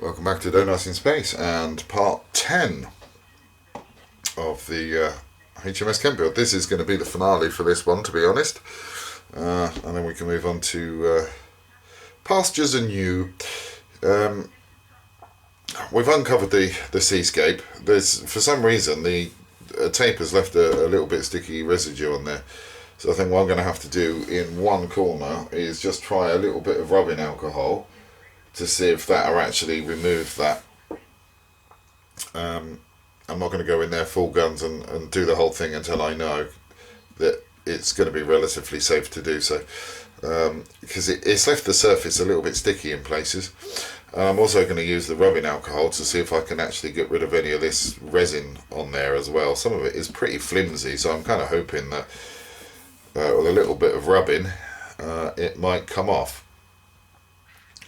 Welcome back to Donuts in Space and part 10 of the HMS Kent build. This is going to be the finale for this one, to be honest. And then we can move on to pastures anew. We've uncovered the seascape. There's, for some reason, the tape has left a little bit sticky residue on there. So I think what I'm going to have to do in one corner is just try a little bit of rubbing alcohol to see if that'll actually remove that. I'm not going to go in there full guns and do the whole thing until I know that it's going to be relatively safe to do so, because it's left the surface a little bit sticky in places. I'm also going to use the rubbing alcohol to see if I can actually get rid of any of this resin on there as well. Some of it is pretty flimsy, so I'm kind of hoping that with a little bit of rubbing it might come off.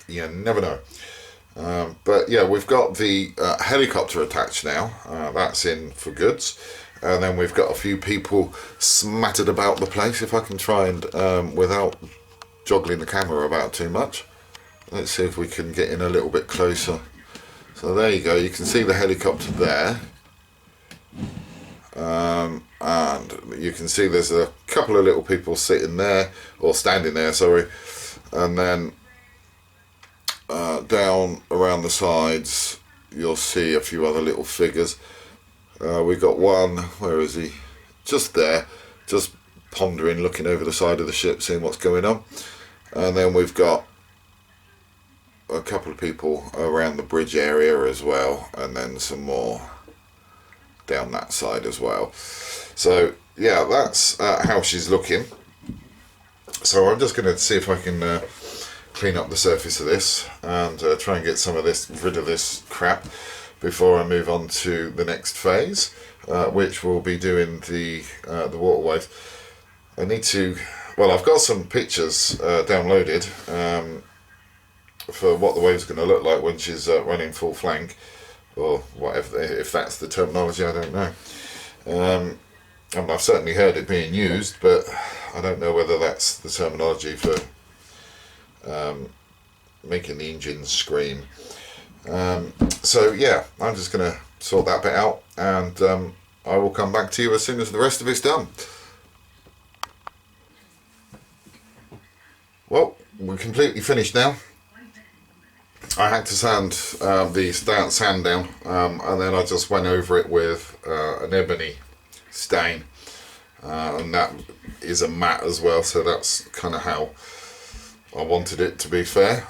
You never know. But yeah, we've got the helicopter attached now. That's in for goods. And then we've got a few people smattered about the place. If I can try and, without joggling the camera about too much, let's see if we can get in a little bit closer. So there you go. You can see the helicopter there. And you can see there's a couple of little people sitting there, or standing there, sorry. And then down around the sides you'll see a few other little figures. We've got one, where is he? Just there, just pondering, looking over the side of the ship, seeing what's going on. And then we've got a couple of people around the bridge area as well, and then some more down that side as well. So yeah, that's how she's looking. So I'm just going to see if I can clean up the surface of this and try and get some of this, rid of this crap before I move on to the next phase, which will be doing the waterways. I need to, well, I've got some pictures downloaded for what the wave's going to look like when she's running full flank, or whatever, if that's the terminology, I don't know. And I've certainly heard it being used, but I don't know whether that's the terminology for making the engine scream. So yeah, I'm just going to sort that bit out, and I will come back to you as soon as the rest of it's done. Well, we're completely finished now. I had to sand the sand down, and then I just went over it with an ebony stain, and that is a matte as well, so that's kind of how I wanted it to be fair.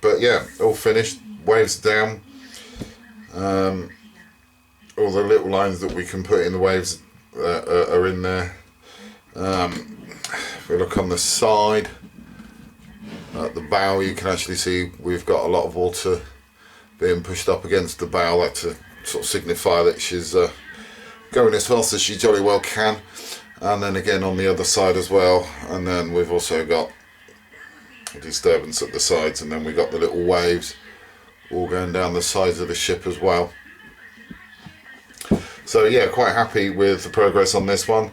But yeah, all finished, waves down, all the little lines that we can put in the waves are in there. If we look on the side at the bow, you can actually see we've got a lot of water being pushed up against the bow. That to sort of signify that she's going as fast as she jolly well can. And then again on the other side as well, and then we've also got a disturbance at the sides, and then we got the little waves all going down the sides of the ship as well. So yeah, quite happy with the progress on this one.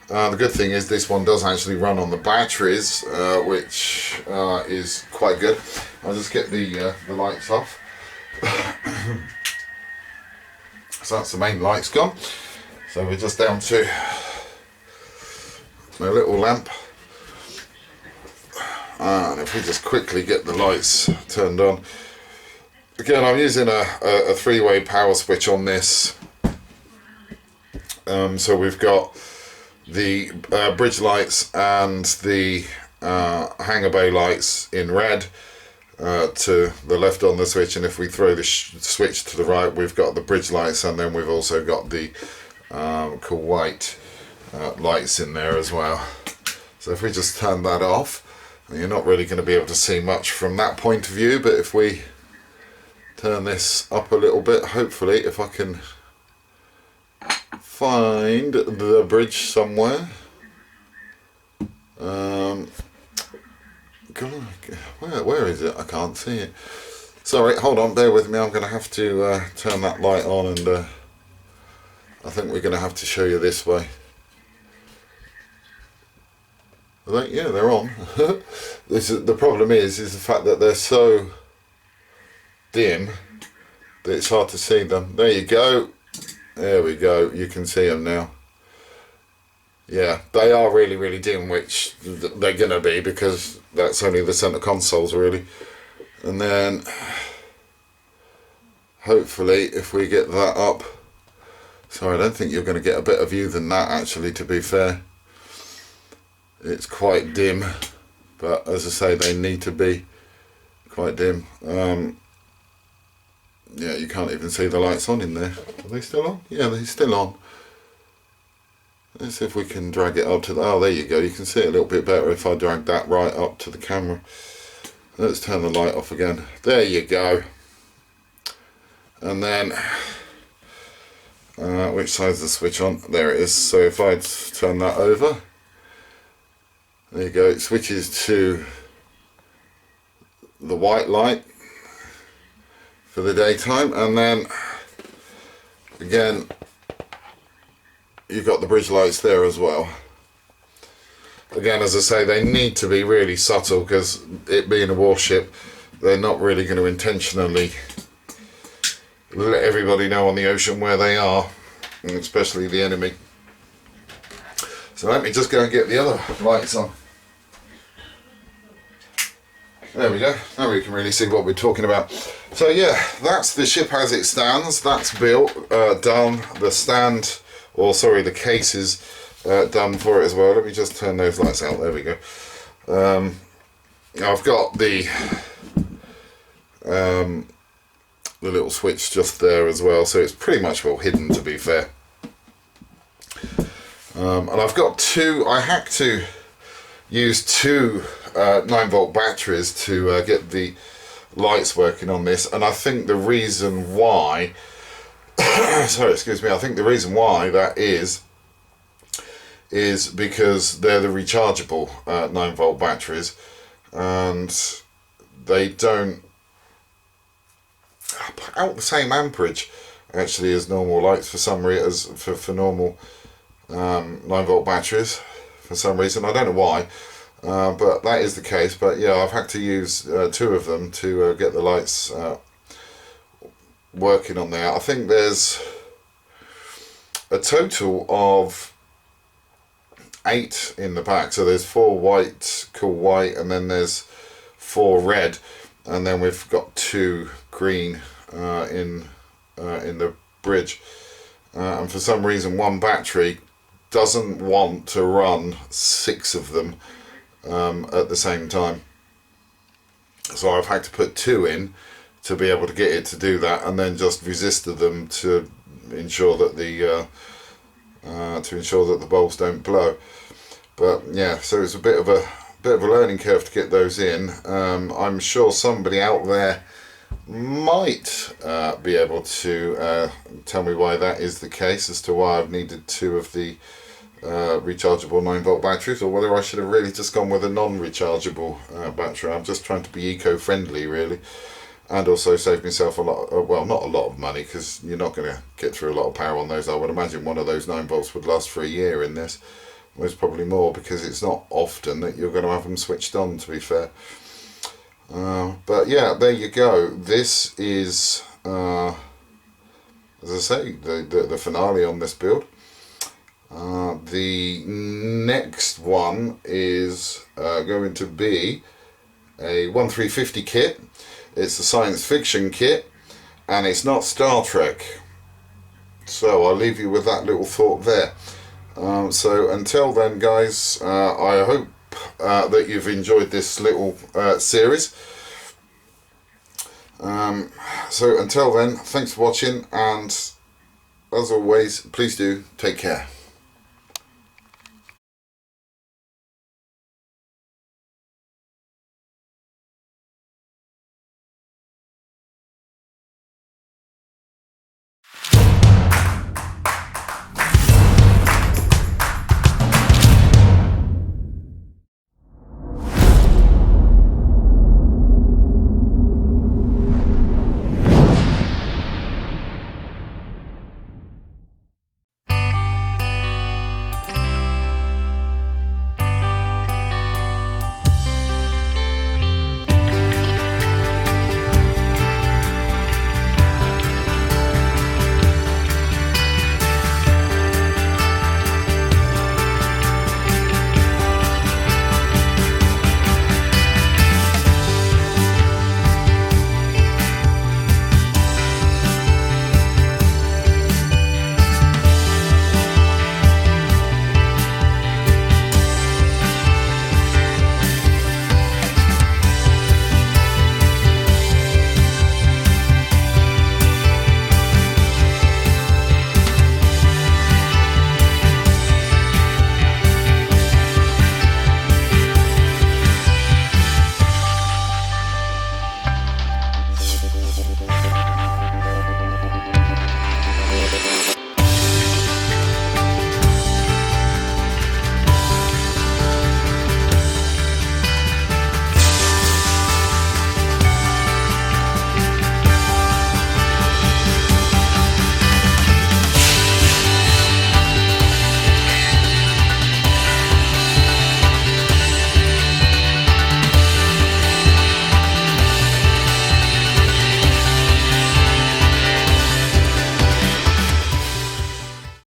The good thing is this one does actually run on the batteries, which is quite good. I'll just get the lights off. So that's the main lights gone. So we're just down to my little lamp. And if we just quickly get the lights turned on. Again, I'm using a three-way power switch on this. So we've got the bridge lights and the hangar bay lights in red to the left on the switch, and if we throw the switch to the right, we've got the bridge lights, and then we've also got the cool white lights in there as well. So if we just turn that off, you're not really going to be able to see much from that point of view, but if we turn this up a little bit, hopefully, if I can find the bridge somewhere. Where is it? I can't see it. Sorry, hold on, bear with me. I'm going to have to turn that light on, and I think we're going to have to show you this way. Yeah, they're on. The problem is the fact that they're so dim it's hard to see them. There you go. There we go. You can see them now. Yeah, they are really, really dim, which they're going to be because that's only the centre consoles, really. And then, hopefully, if we get that up... Sorry, I don't think you're going to get a better view than that, actually, to be fair. It's quite dim, but as I say, they need to be quite dim. Yeah, you can't even see the lights on in there. Are they still on? Yeah, they're still on. Let's see if we can drag it up to the... Oh, there you go. You can see it a little bit better if I drag that right up to the camera. Let's turn the light off again. There you go. And then... which side's the switch on? There it is. So if I turn that over... There you go. It switches to the white light for the daytime. And then, again... You've got the bridge lights there as well. Again, as I say, they need to be really subtle because it being a warship, they're not really going to intentionally let everybody know on the ocean where they are, and especially the enemy. So let me just go and get the other lights on. There we go. Now we can really see what we're talking about. So yeah, that's the ship as it stands. That's built, done. The stand... or sorry, the case is done for it as well. Let me just turn those lights out. There we go. I've got the little switch just there as well, so it's pretty much well hidden, to be fair. And I've got two. I had to use two 9-volt batteries to get the lights working on this, and I think the reason why. Sorry, excuse me. I think the reason why that is because they're the rechargeable 9-volt batteries, and they don't put out the same amperage actually as normal lights for some reason, as for normal 9-volt batteries for some reason. I don't know why, but that is the case. But yeah, I've had to use two of them to get the lights working on there. I think there's a total of 8 in the back, so there's 4 white, cool white, and then there's 4 red, and then we've got 2 green in the bridge, and for some reason one battery doesn't want to run 6 of them at the same time, so I've had to put 2 in to be able to get it to do that, and then just resisted them to ensure that the bulbs don't blow. But yeah, so it's a bit of a learning curve to get those in. I'm sure somebody out there might be able to tell me why that is the case, as to why I've needed 2 of the rechargeable 9-volt batteries, or whether I should have really just gone with a non-rechargeable battery. I'm just trying to be eco-friendly, really. And also save myself a lot, well, not a lot of money, because you're not going to get through a lot of power on those. I would imagine one of those 9 volts would last for a year in this. Most probably more, because it's not often that you're going to have them switched on, to be fair. But yeah, there you go. This is, as I say, the finale on this build. The next one is going to be a 1350 kit. It's a science fiction kit, and it's not Star Trek. So I'll leave you with that little thought there. So until then, guys, I hope that you've enjoyed this little series. So until then, thanks for watching, and as always, please do take care.